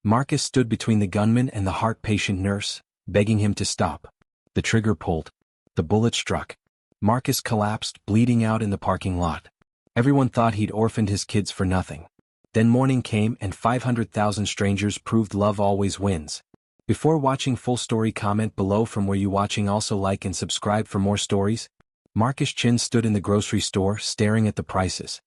Marcus stood between the gunman and the heart-patient nurse, begging him to stop. The trigger pulled. The bullet struck. Marcus collapsed, bleeding out in the parking lot. Everyone thought he'd orphaned his kids for nothing. Then morning came and 500,000 strangers proved love always wins. Before watching full story, comment below from where you watching. Also like and subscribe for more stories. Marcus Chin stood in the grocery store staring at the prices.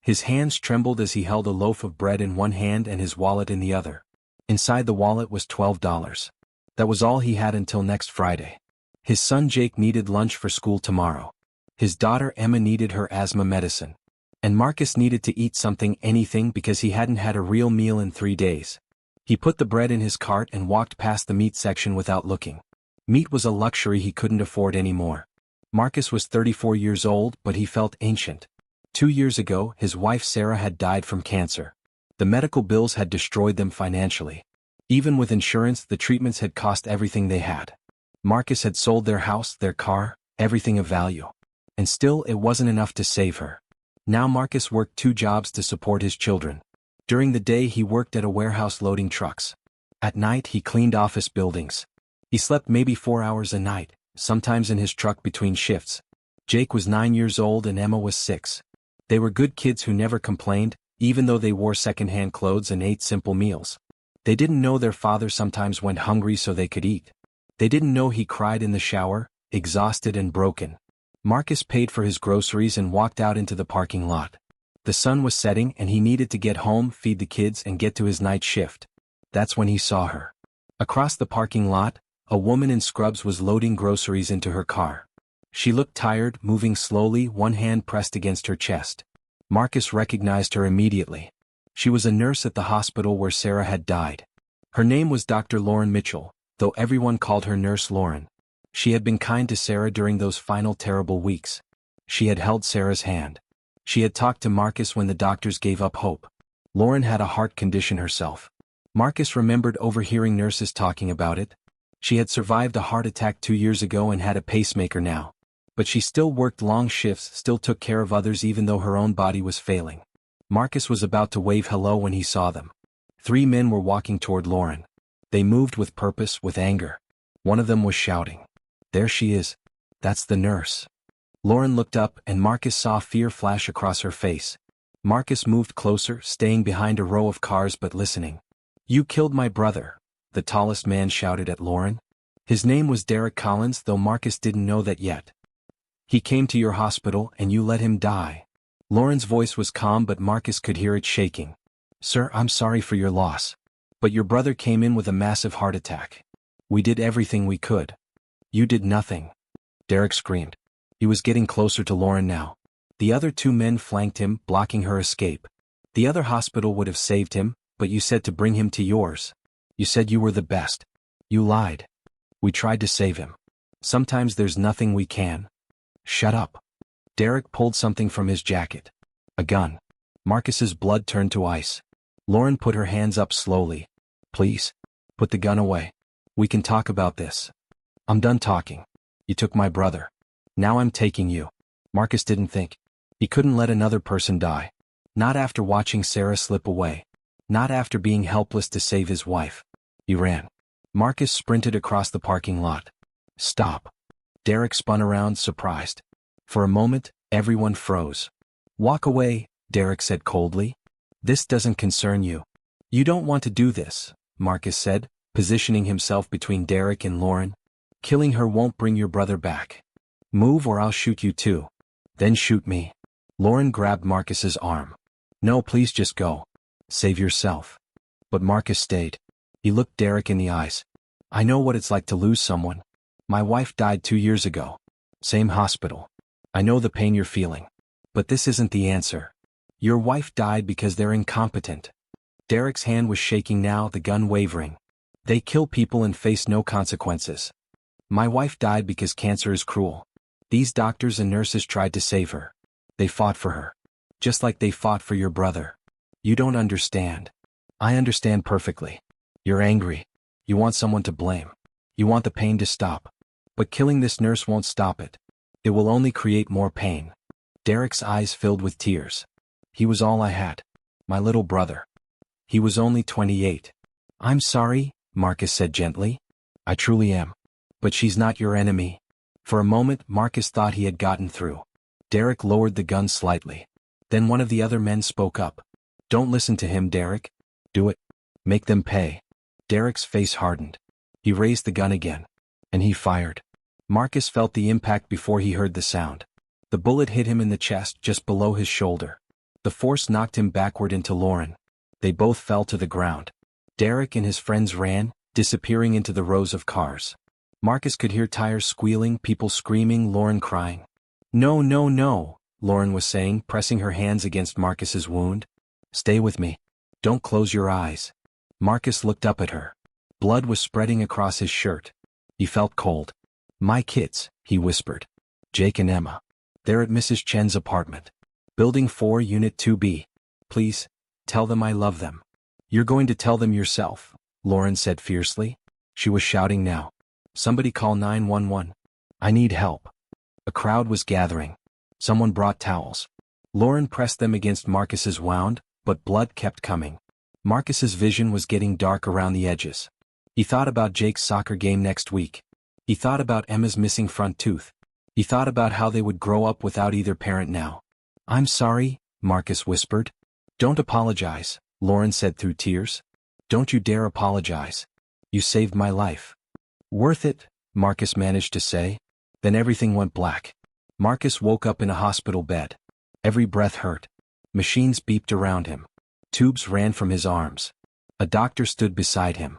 His hands trembled as he held a loaf of bread in one hand and his wallet in the other. Inside the wallet was $12. That was all he had until next Friday. His son Jake needed lunch for school tomorrow. His daughter Emma needed her asthma medicine. And Marcus needed to eat something, anything, because he hadn't had a real meal in 3 days. He put the bread in his cart and walked past the meat section without looking. Meat was a luxury he couldn't afford anymore. Marcus was 34 years old, but he felt ancient. 2 years ago, his wife Sarah had died from cancer. The medical bills had destroyed them financially. Even with insurance, the treatments had cost everything they had. Marcus had sold their house, their car, everything of value. And still, it wasn't enough to save her. Now Marcus worked 2 jobs to support his children. During the day he worked at a warehouse loading trucks. At night he cleaned office buildings. He slept maybe 4 hours a night, sometimes in his truck between shifts. Jake was 9 years old and Emma was 6. They were good kids who never complained, even though they wore second-hand clothes and ate simple meals. They didn't know their father sometimes went hungry so they could eat. They didn't know he cried in the shower, exhausted and broken. Marcus paid for his groceries and walked out into the parking lot. The sun was setting and he needed to get home, feed the kids and get to his night shift. That's when he saw her. Across the parking lot, a woman in scrubs was loading groceries into her car. She looked tired, moving slowly, one hand pressed against her chest. Marcus recognized her immediately. She was a nurse at the hospital where Sarah had died. Her name was Dr. Lauren Mitchell, though everyone called her Nurse Lauren. She had been kind to Sarah during those final terrible weeks. She had held Sarah's hand. She had talked to Marcus when the doctors gave up hope. Lauren had a heart condition herself. Marcus remembered overhearing nurses talking about it. She had survived a heart attack 2 years ago and had a pacemaker now. But she still worked long shifts, still took care of others even though her own body was failing. Marcus was about to wave hello when he saw them. 3 men were walking toward Lauren. They moved with purpose, with anger. One of them was shouting, "There she is. That's the nurse." Lauren looked up and Marcus saw fear flash across her face. Marcus moved closer, staying behind a row of cars but listening. "You killed my brother," the tallest man shouted at Lauren. His name was Derek Collins, though Marcus didn't know that yet. "He came to your hospital and you let him die." Lauren's voice was calm but Marcus could hear it shaking. "Sir, I'm sorry for your loss. But your brother came in with a massive heart attack. We did everything we could." "You did nothing," Derek screamed. He was getting closer to Lauren now. The other 2 men flanked him, blocking her escape. "The other hospital would have saved him, but you said to bring him to yours. You said you were the best. You lied. We tried to save him. Sometimes there's nothing we can." "Shut up." Derek pulled something from his jacket. A gun. Marcus's blood turned to ice. Lauren put her hands up slowly. "Please. Put the gun away. We can talk about this." "I'm done talking. You took my brother. Now I'm taking you." Marcus didn't think. He couldn't let another person die. Not after watching Sarah slip away. Not after being helpless to save his wife. He ran. Marcus sprinted across the parking lot. "Stop." Derek spun around, surprised. For a moment, everyone froze. "Walk away," Derek said coldly. "This doesn't concern you." "You don't want to do this," Marcus said, positioning himself between Derek and Lauren. "Killing her won't bring your brother back. Move or I'll shoot you too. Then shoot me." Lauren grabbed Marcus's arm. "No, please just go. Save yourself." But Marcus stayed. He looked Derek in the eyes. "I know what it's like to lose someone. My wife died 2 years ago. Same hospital. I know the pain you're feeling. But this isn't the answer. Your wife died because they're incompetent." Derek's hand was shaking now, the gun wavering. "They kill people and face no consequences. My wife died because cancer is cruel. These doctors and nurses tried to save her. They fought for her. Just like they fought for your brother. You don't understand." "I understand perfectly. You're angry. You want someone to blame. You want the pain to stop. But killing this nurse won't stop it. It will only create more pain." Derek's eyes filled with tears. "He was all I had. My little brother. He was only 28. I'm sorry, Marcus said gently. I truly am. But she's not your enemy. For a moment, Marcus thought he had gotten through. Derek lowered the gun slightly. Then one of the other men spoke up. Don't listen to him, Derek. Do it. Make them pay. Derek's face hardened. He raised the gun again. And he fired. Marcus felt the impact before he heard the sound. The bullet hit him in the chest just below his shoulder. The force knocked him backward into Lauren. They both fell to the ground. Derek and his friends ran, disappearing into the rows of cars. Marcus could hear tires squealing, people screaming, Lauren crying. No, no, no, Lauren was saying, pressing her hands against Marcus's wound. Stay with me. Don't close your eyes. Marcus looked up at her. Blood was spreading across his shirt. He felt cold. My kids, he whispered. Jake and Emma. They're at Mrs. Chen's apartment. Building 4, Unit 2B. Please, tell them I love them. You're going to tell them yourself, Lauren said fiercely. She was shouting now. Somebody call 911. I need help. A crowd was gathering. Someone brought towels. Lauren pressed them against Marcus's wound, but blood kept coming. Marcus's vision was getting dark around the edges. He thought about Jake's soccer game next week. He thought about Emma's missing front tooth. He thought about how they would grow up without either parent now. I'm sorry, Marcus whispered. Don't apologize, Lauren said through tears. Don't you dare apologize. You saved my life. Worth it, Marcus managed to say. Then everything went black. Marcus woke up in a hospital bed. Every breath hurt. Machines beeped around him. Tubes ran from his arms. A doctor stood beside him.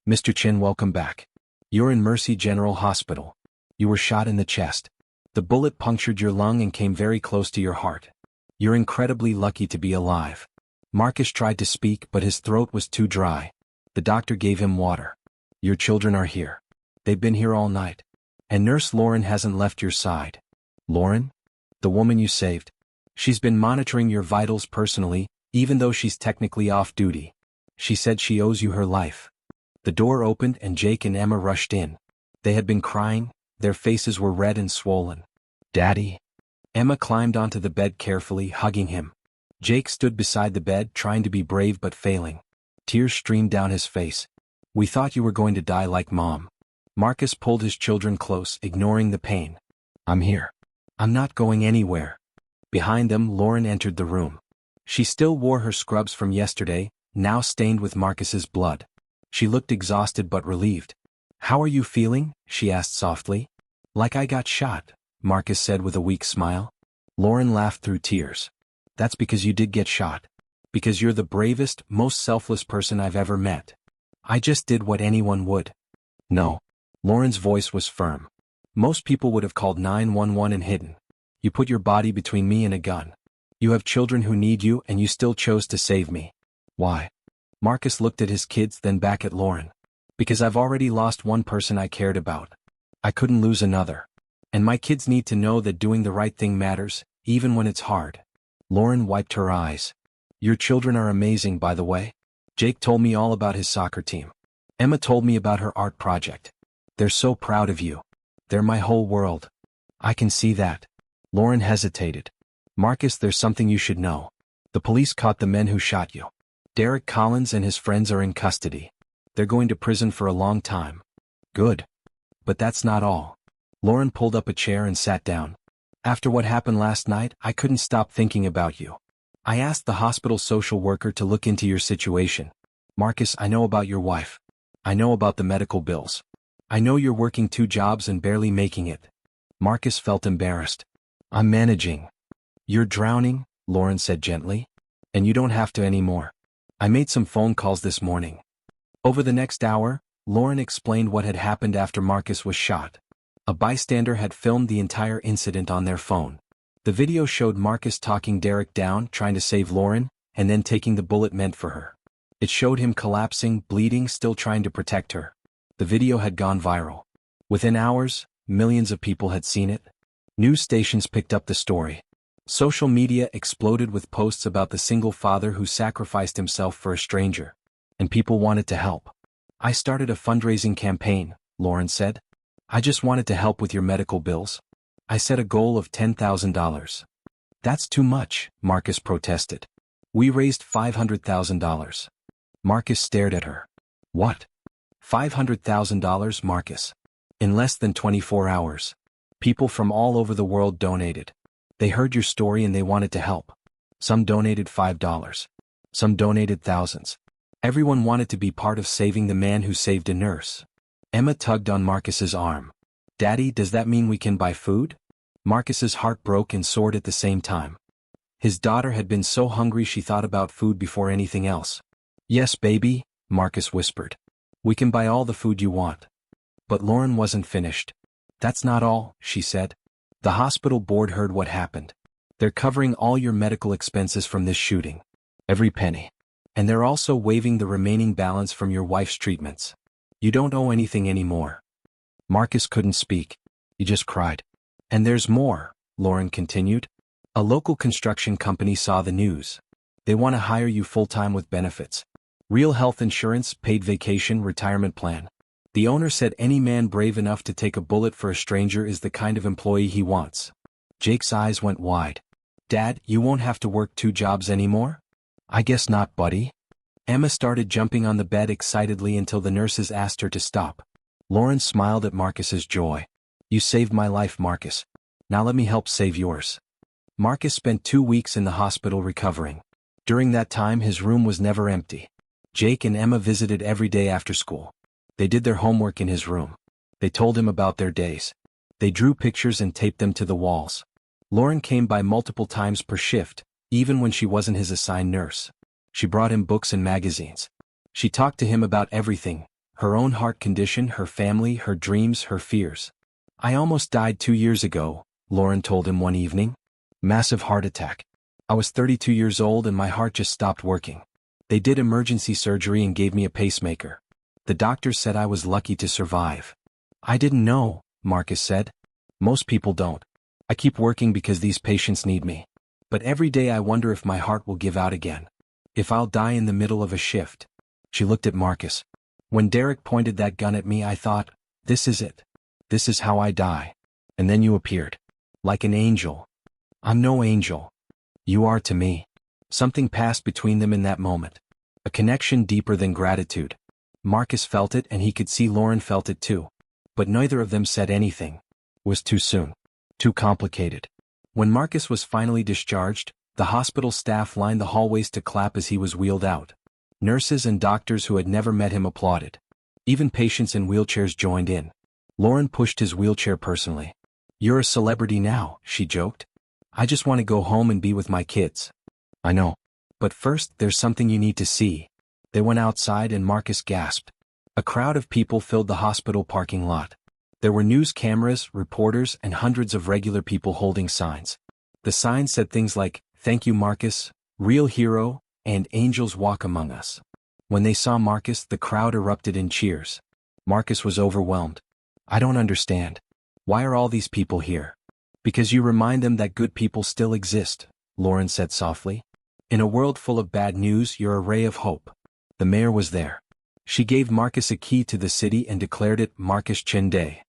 Mr. Chen, welcome back. You're in Mercy General Hospital. You were shot in the chest. The bullet punctured your lung and came very close to your heart. You're incredibly lucky to be alive. Marcus tried to speak, but his throat was too dry. The doctor gave him water. Your children are here. They've been here all night. And Nurse Lauren hasn't left your side. Lauren? The woman you saved. She's been monitoring your vitals personally, even though she's technically off duty. She said she owes you her life. The door opened and Jake and Emma rushed in. They had been crying, their faces were red and swollen. Daddy? Emma climbed onto the bed carefully, hugging him. Jake stood beside the bed, trying to be brave but failing. Tears streamed down his face. We thought you were going to die like Mom. Marcus pulled his children close, ignoring the pain. I'm here. I'm not going anywhere. Behind them, Lauren entered the room. She still wore her scrubs from yesterday, now stained with Marcus's blood. She looked exhausted but relieved. How are you feeling? She asked softly. Like I got shot, Marcus said with a weak smile. Lauren laughed through tears. That's because you did get shot. Because you're the bravest, most selfless person I've ever met. I just did what anyone would. No. Lauren's voice was firm. Most people would have called 911 and hidden. You put your body between me and a gun. You have children who need you and you still chose to save me. Why? Marcus looked at his kids, then back at Lauren. Because I've already lost one person I cared about. I couldn't lose another. And my kids need to know that doing the right thing matters, even when it's hard. Lauren wiped her eyes. Your children are amazing, by the way. Jake told me all about his soccer team. Emma told me about her art project. They're so proud of you. They're my whole world. I can see that. Lauren hesitated. Marcus, there's something you should know. The police caught the men who shot you. Derek Collins and his friends are in custody. They're going to prison for a long time. Good. But that's not all. Lauren pulled up a chair and sat down. After what happened last night, I couldn't stop thinking about you. I asked the hospital social worker to look into your situation. Marcus, I know about your wife. I know about the medical bills. I know you're working 2 jobs and barely making it. Marcus felt embarrassed. I'm managing. You're drowning, Lauren said gently. And you don't have to anymore. I made some phone calls this morning. Over the next hour, Lauren explained what had happened after Marcus was shot. A bystander had filmed the entire incident on their phone. The video showed Marcus talking Derek down, trying to save Lauren, and then taking the bullet meant for her. It showed him collapsing, bleeding, still trying to protect her. The video had gone viral. Within hours, millions of people had seen it. News stations picked up the story. Social media exploded with posts about the single father who sacrificed himself for a stranger. And people wanted to help. I started a fundraising campaign, Lauren said. I just wanted to help with your medical bills. I set a goal of $10,000. That's too much, Marcus protested. We raised $500,000. Marcus stared at her. What? $500,000, Marcus. In less than 24 hours. People from all over the world donated. They heard your story and they wanted to help. Some donated $5. Some donated thousands. Everyone wanted to be part of saving the man who saved a nurse. Emma tugged on Marcus's arm. Daddy, does that mean we can buy food? Marcus's heart broke and soared at the same time. His daughter had been so hungry she thought about food before anything else. Yes, baby, Marcus whispered. We can buy all the food you want. But Lauren wasn't finished. That's not all, she said. The hospital board heard what happened. They're covering all your medical expenses from this shooting. Every penny. And they're also waiving the remaining balance from your wife's treatments. You don't owe anything anymore. Marcus couldn't speak. He just cried. And there's more, Lauren continued. A local construction company saw the news. They want to hire you full-time with benefits. Real health insurance, paid vacation, retirement plan. The owner said any man brave enough to take a bullet for a stranger is the kind of employee he wants. Jake's eyes went wide. Dad, you won't have to work 2 jobs anymore? I guess not, buddy. Emma started jumping on the bed excitedly until the nurses asked her to stop. Lauren smiled at Marcus's joy. You saved my life, Marcus. Now let me help save yours. Marcus spent 2 weeks in the hospital recovering. During that time his room was never empty. Jake and Emma visited every day after school. They did their homework in his room. They told him about their days. They drew pictures and taped them to the walls. Lauren came by multiple times per shift, even when she wasn't his assigned nurse. She brought him books and magazines. She talked to him about everything, her own heart condition, her family, her dreams, her fears. I almost died 2 years ago, Lauren told him one evening. Massive heart attack. I was 32 years old and my heart just stopped working. They did emergency surgery and gave me a pacemaker. The doctors said I was lucky to survive. I didn't know, Marcus said. Most people don't. I keep working because these patients need me. But every day I wonder if my heart will give out again. If I'll die in the middle of a shift. She looked at Marcus. When Derek pointed that gun at me I thought, this is it. This is how I die. And then you appeared. Like an angel. I'm no angel. You are to me. Something passed between them in that moment. A connection deeper than gratitude. Marcus felt it and he could see Lauren felt it too. But neither of them said anything. It was too soon. Too complicated. When Marcus was finally discharged, the hospital staff lined the hallways to clap as he was wheeled out. Nurses and doctors who had never met him applauded. Even patients in wheelchairs joined in. Lauren pushed his wheelchair personally. You're a celebrity now, she joked. I just want to go home and be with my kids. I know. But first, there's something you need to see. They went outside and Marcus gasped. A crowd of people filled the hospital parking lot. There were news cameras, reporters, and hundreds of regular people holding signs. The signs said things like, "Thank you, Marcus," "Real hero," and "Angels walk among us." When they saw Marcus, the crowd erupted in cheers. Marcus was overwhelmed. I don't understand. Why are all these people here? Because you remind them that good people still exist, Lauren said softly. In a world full of bad news, you're a ray of hope. The mayor was there. She gave Marcus a key to the city and declared it Marcus Chinde.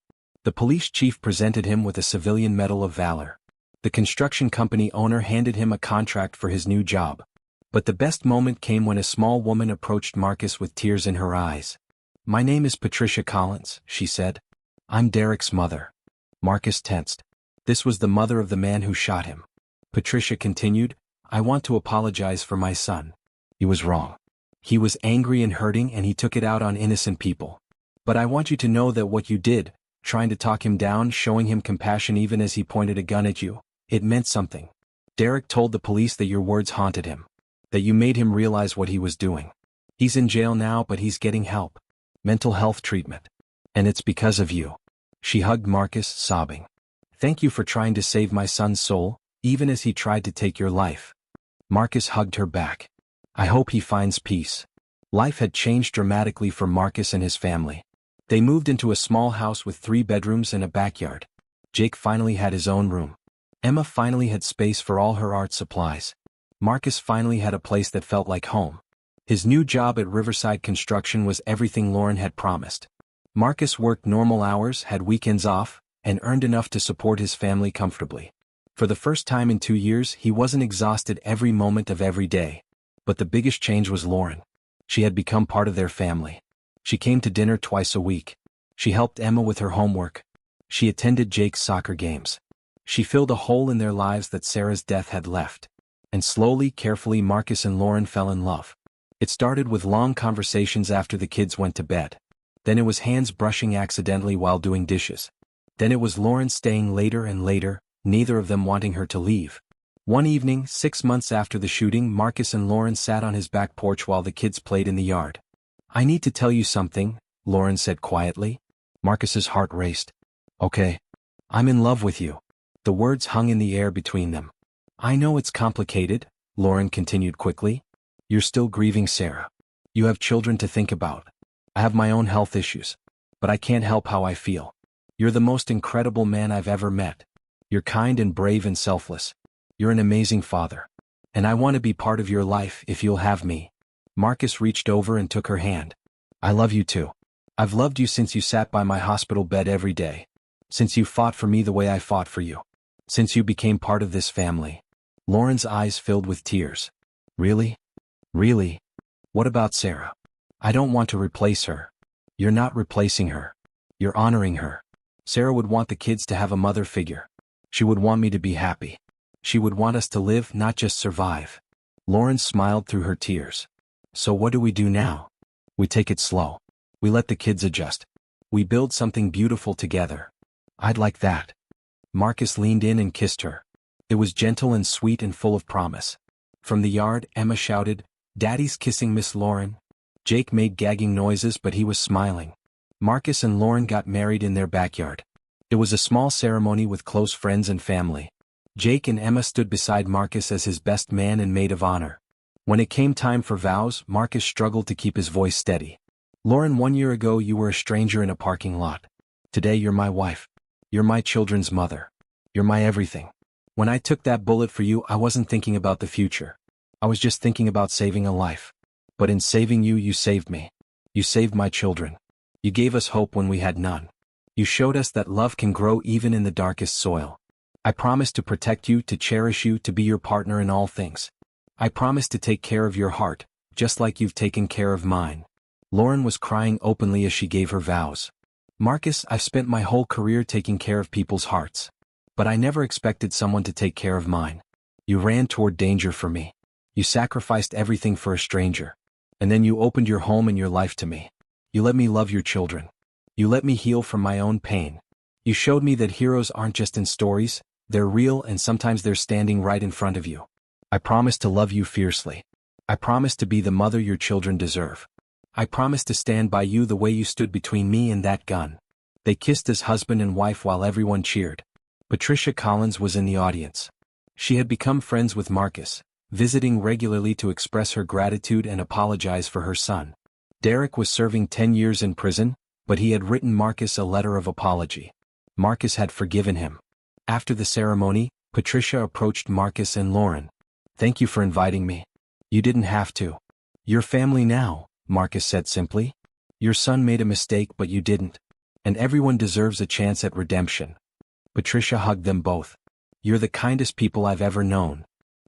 The police chief presented him with a civilian medal of valor. The construction company owner handed him a contract for his new job. But the best moment came when a small woman approached Marcus with tears in her eyes. My name is Patricia Collins, she said. I'm Derek's mother. Marcus tensed. This was the mother of the man who shot him. Patricia continued, I want to apologize for my son. He was wrong. He was angry and hurting and he took it out on innocent people. But I want you to know that what you did, trying to talk him down, showing him compassion even as he pointed a gun at you, it meant something. Derek told the police that your words haunted him. That you made him realize what he was doing. He's in jail now but he's getting help. Mental health treatment. And it's because of you. She hugged Marcus, sobbing. Thank you for trying to save my son's soul, even as he tried to take your life. Marcus hugged her back. I hope he finds peace. Life had changed dramatically for Marcus and his family. They moved into a small house with 3 bedrooms and a backyard. Jake finally had his own room. Emma finally had space for all her art supplies. Marcus finally had a place that felt like home. His new job at Riverside Construction was everything Lauren had promised. Marcus worked normal hours, had weekends off, and earned enough to support his family comfortably. For the first time in 2 years, he wasn't exhausted every moment of every day. But the biggest change was Lauren. She had become part of their family. She came to dinner twice a week. She helped Emma with her homework. She attended Jake's soccer games. She filled a hole in their lives that Sarah's death had left. And slowly, carefully, Marcus and Lauren fell in love. It started with long conversations after the kids went to bed. Then it was hands brushing accidentally while doing dishes. Then it was Lauren staying later and later, neither of them wanting her to leave. One evening, 6 months after the shooting, Marcus and Lauren sat on his back porch while the kids played in the yard. "I need to tell you something," Lauren said quietly. Marcus's heart raced. "Okay. I'm in love with you." The words hung in the air between them. "I know it's complicated," Lauren continued quickly. "You're still grieving Sarah. You have children to think about. I have my own health issues. But I can't help how I feel. You're the most incredible man I've ever met. You're kind and brave and selfless. You're an amazing father. And I want to be part of your life if you'll have me." Marcus reached over and took her hand. "I love you too. I've loved you since you sat by my hospital bed every day. Since you fought for me the way I fought for you. Since you became part of this family." Lauren's eyes filled with tears. "Really? Really? What about Sarah? I don't want to replace her." "You're not replacing her. You're honoring her. Sarah would want the kids to have a mother figure. She would want me to be happy. She would want us to live, not just survive." Lauren smiled through her tears. "So what do we do now? We take it slow. We let the kids adjust. We build something beautiful together." "I'd like that." Marcus leaned in and kissed her. It was gentle and sweet and full of promise. From the yard, Emma shouted, "Daddy's kissing Miss Lauren." Jake made gagging noises, but he was smiling. Marcus and Lauren got married in their backyard. It was a small ceremony with close friends and family. Jake and Emma stood beside Marcus as his best man and maid of honor. When it came time for vows, Marcus struggled to keep his voice steady. "Lauren, 1 year ago you were a stranger in a parking lot. Today you're my wife. You're my children's mother. You're my everything. When I took that bullet for you, I wasn't thinking about the future. I was just thinking about saving a life. But in saving you, you saved me. You saved my children. You gave us hope when we had none. You showed us that love can grow even in the darkest soil. I promise to protect you, to cherish you, to be your partner in all things. I promise to take care of your heart, just like you've taken care of mine." Lauren was crying openly as she gave her vows. "Marcus, I've spent my whole career taking care of people's hearts. But I never expected someone to take care of mine. You ran toward danger for me. You sacrificed everything for a stranger. And then you opened your home and your life to me. You let me love your children. You let me heal from my own pain. You showed me that heroes aren't just in stories, they're real, and sometimes they're standing right in front of you. I promise to love you fiercely. I promise to be the mother your children deserve. I promise to stand by you the way you stood between me and that gun." They kissed as husband and wife while everyone cheered. Patricia Collins was in the audience. She had become friends with Marcus, visiting regularly to express her gratitude and apologize for her son. Derek was serving 10 years in prison, but he had written Marcus a letter of apology. Marcus had forgiven him. After the ceremony, Patricia approached Marcus and Lauren. "Thank you for inviting me. You didn't have to. You're family now," Marcus said simply. "Your son made a mistake, but you didn't. And everyone deserves a chance at redemption." Patricia hugged them both. "You're the kindest people I've ever known."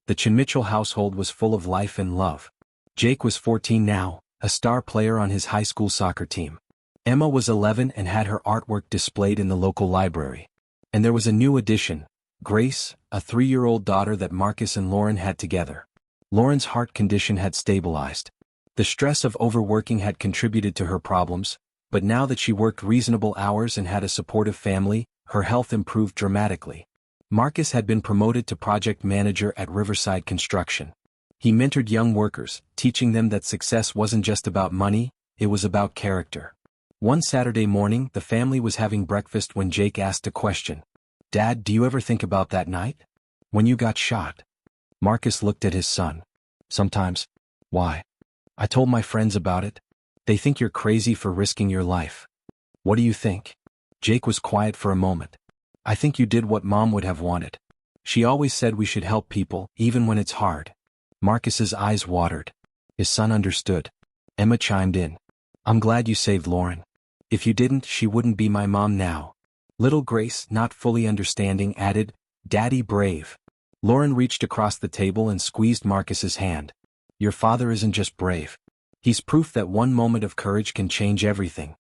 The Chin Mitchell household was full of life and love. Jake was 14 now, a star player on his high school soccer team. Emma was 11 and had her artwork displayed in the local library. And there was a new addition, Grace, a 3-year-old daughter that Marcus and Lauren had together. Lauren's heart condition had stabilized. The stress of overworking had contributed to her problems, but now that she worked reasonable hours and had a supportive family, her health improved dramatically. Marcus had been promoted to project manager at Riverside Construction. He mentored young workers, teaching them that success wasn't just about money, it was about character. One Saturday morning, the family was having breakfast when Jake asked a question. "Dad, do you ever think about that night? When you got shot?" Marcus looked at his son. "Sometimes." "Why?" "I told my friends about it. They think you're crazy for risking your life." "What do you think?" Jake was quiet for a moment. "I think you did what Mom would have wanted. She always said we should help people, even when it's hard." Marcus's eyes watered. His son understood. Emma chimed in. "I'm glad you saved Lauren. If you didn't, she wouldn't be my mom now." Little Grace, not fully understanding, added, "Daddy brave." Lauren reached across the table and squeezed Marcus's hand. "Your father isn't just brave. He's proof that one moment of courage can change everything.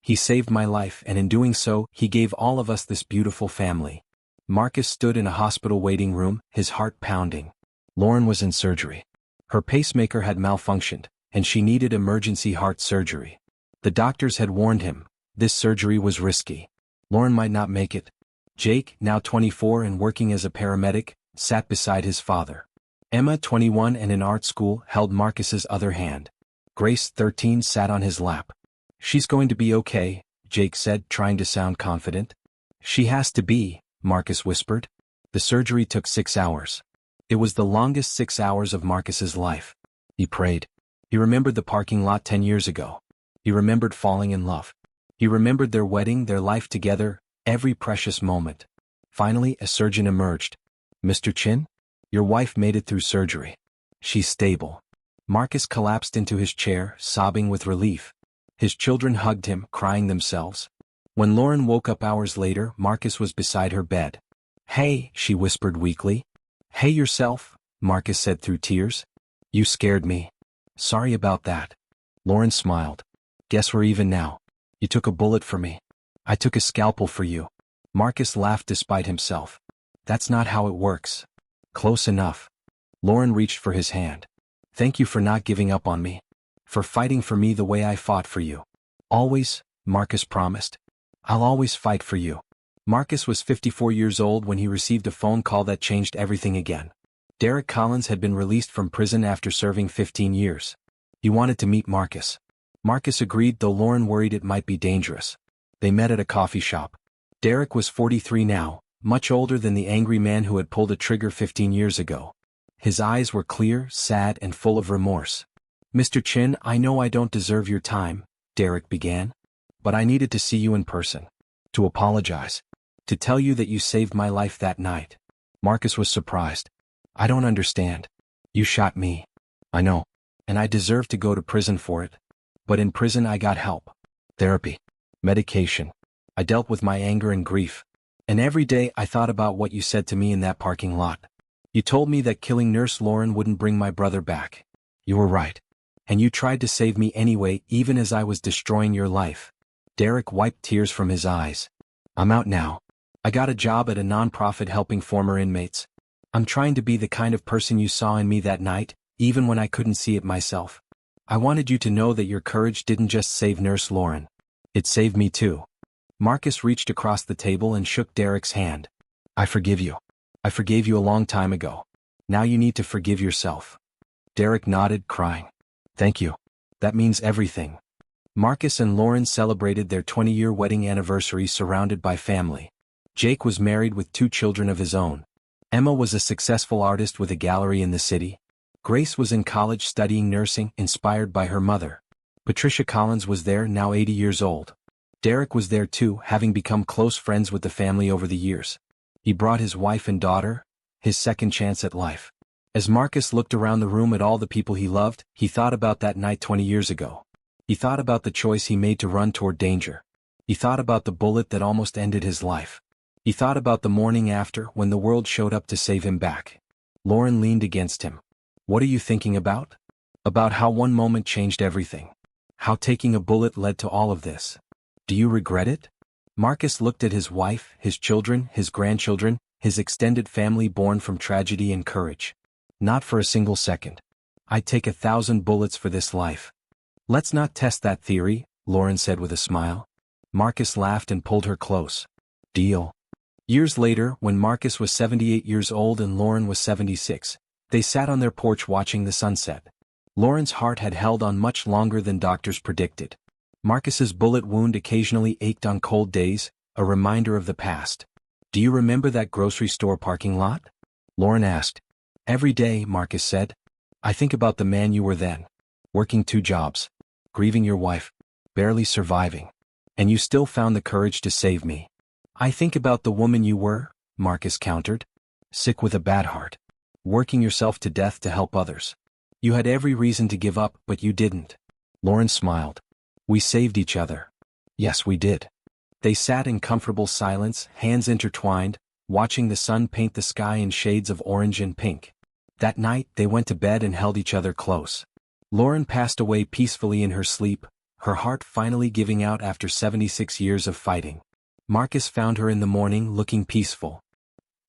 He saved my life, and in doing so, he gave all of us this beautiful family. Marcus stood in a hospital waiting room, his heart pounding. Lauren was in surgery. Her pacemaker had malfunctioned, and she needed emergency heart surgery. The doctors had warned him, this surgery was risky. Lauren might not make it. Jake, now 24 and working as a paramedic, sat beside his father. Emma, 21 and in art school, held Marcus's other hand. Grace, 13, sat on his lap. She's going to be okay, Jake said, trying to sound confident. She has to be, Marcus whispered. The surgery took 6 hours. It was the longest 6 hours of Marcus's life. He prayed. He remembered the parking lot 10 years ago. He remembered falling in love. He remembered their wedding, their life together, every precious moment. Finally, a surgeon emerged. Mr. Chin? Your wife made it through surgery. She's stable. Marcus collapsed into his chair, sobbing with relief. His children hugged him, crying themselves. When Lauren woke up hours later, Marcus was beside her bed. Hey, she whispered weakly. Hey yourself, Marcus said through tears. You scared me. Sorry about that. Lauren smiled. Guess we're even now. You took a bullet for me. I took a scalpel for you. Marcus laughed despite himself. That's not how it works. Close enough. Lauren reached for his hand. Thank you for not giving up on me. For fighting for me the way I fought for you. Always, Marcus promised. I'll always fight for you. Marcus was 54 years old when he received a phone call that changed everything again. Derek Collins had been released from prison after serving 15 years. He wanted to meet Marcus. Marcus agreed, though Lauren worried it might be dangerous. They met at a coffee shop. Derek was 43 now, much older than the angry man who had pulled a trigger 15 years ago. His eyes were clear, sad, and full of remorse. Mr. Chin, I know I don't deserve your time, Derek began. But I needed to see you in person. To apologize. To tell you that you saved my life that night. Marcus was surprised. I don't understand. You shot me. I know. And I deserve to go to prison for it. But in prison I got help. Therapy. Medication. I dealt with my anger and grief. And every day I thought about what you said to me in that parking lot. You told me that killing Nurse Lauren wouldn't bring my brother back. You were right. And you tried to save me anyway, even as I was destroying your life. Derek wiped tears from his eyes. I'm out now. I got a job at a nonprofit helping former inmates. I'm trying to be the kind of person you saw in me that night, even when I couldn't see it myself. I wanted you to know that your courage didn't just save Nurse Lauren. It saved me too. Marcus reached across the table and shook Derek's hand. I forgive you. I forgave you a long time ago. Now you need to forgive yourself. Derek nodded, crying. Thank you. That means everything. Marcus and Lauren celebrated their 20-year wedding anniversary surrounded by family. Jake was married with 2 children of his own. Emma was a successful artist with a gallery in the city. Grace was in college studying nursing, inspired by her mother. Patricia Collins was there, now 80 years old. Derek was there too, having become close friends with the family over the years. He brought his wife and daughter, his second chance at life. As Marcus looked around the room at all the people he loved, he thought about that night 20 years ago. He thought about the choice he made to run toward danger. He thought about the bullet that almost ended his life. He thought about the morning after, when the world showed up to save him back. Lauren leaned against him. What are you thinking about? About how one moment changed everything. How taking a bullet led to all of this. Do you regret it? Marcus looked at his wife, his children, his grandchildren, his extended family born from tragedy and courage. Not for a single second. I'd take 1,000 bullets for this life. Let's not test that theory, Lauren said with a smile. Marcus laughed and pulled her close. Deal. Years later, when Marcus was 78 years old and Lauren was 76, they sat on their porch watching the sunset. Lauren's heart had held on much longer than doctors predicted. Marcus's bullet wound occasionally ached on cold days, a reminder of the past. Do you remember that grocery store parking lot? Lauren asked. Every day, Marcus said. I think about the man you were then. Working 2 jobs. Grieving your wife. Barely surviving. And you still found the courage to save me. I think about the woman you were, Marcus countered. Sick with a bad heart. Working yourself to death to help others. You had every reason to give up, but you didn't. Lauren smiled. We saved each other. Yes, we did. They sat in comfortable silence, hands intertwined, watching the sun paint the sky in shades of orange and pink. That night, they went to bed and held each other close. Lauren passed away peacefully in her sleep, her heart finally giving out after 76 years of fighting. Marcus found her in the morning looking peaceful.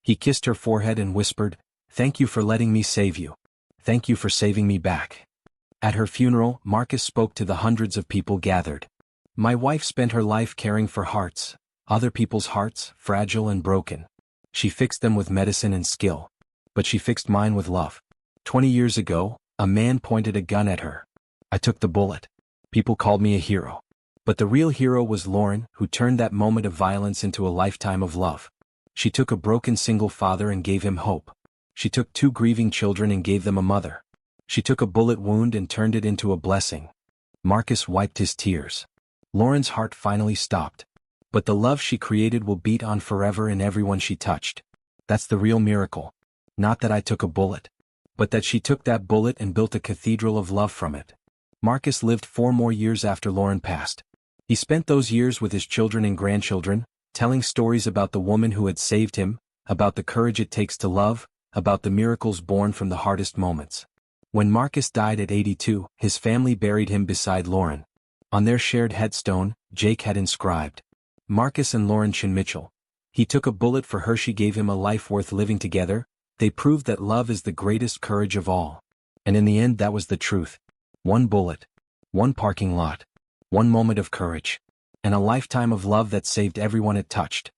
He kissed her forehead and whispered, "Thank you for letting me save you. Thank you for saving me back." At her funeral, Marcus spoke to the hundreds of people gathered. "My wife spent her life caring for hearts, other people's hearts, fragile and broken. She fixed them with medicine and skill. But she fixed mine with love. 20 years ago, a man pointed a gun at her. I took the bullet. People called me a hero. But the real hero was Lauren, who turned that moment of violence into a lifetime of love. She took a broken single father and gave him hope. She took 2 grieving children and gave them a mother. She took a bullet wound and turned it into a blessing." Marcus wiped his tears. Lauren's heart finally stopped. But the love she created will beat on forever in everyone she touched. That's the real miracle. Not that I took a bullet, but that she took that bullet and built a cathedral of love from it. Marcus lived 4 more years after Lauren passed. He spent those years with his children and grandchildren, telling stories about the woman who had saved him, about the courage it takes to love, about the miracles born from the hardest moments. When Marcus died at 82, his family buried him beside Lauren. On their shared headstone, Jake had inscribed, "Marcus and Lauren Chin Mitchell. He took a bullet for her, she gave him a life worth living together. They proved that love is the greatest courage of all." And in the end that was the truth. 1 bullet. 1 parking lot. 1 moment of courage. And a lifetime of love that saved everyone it touched.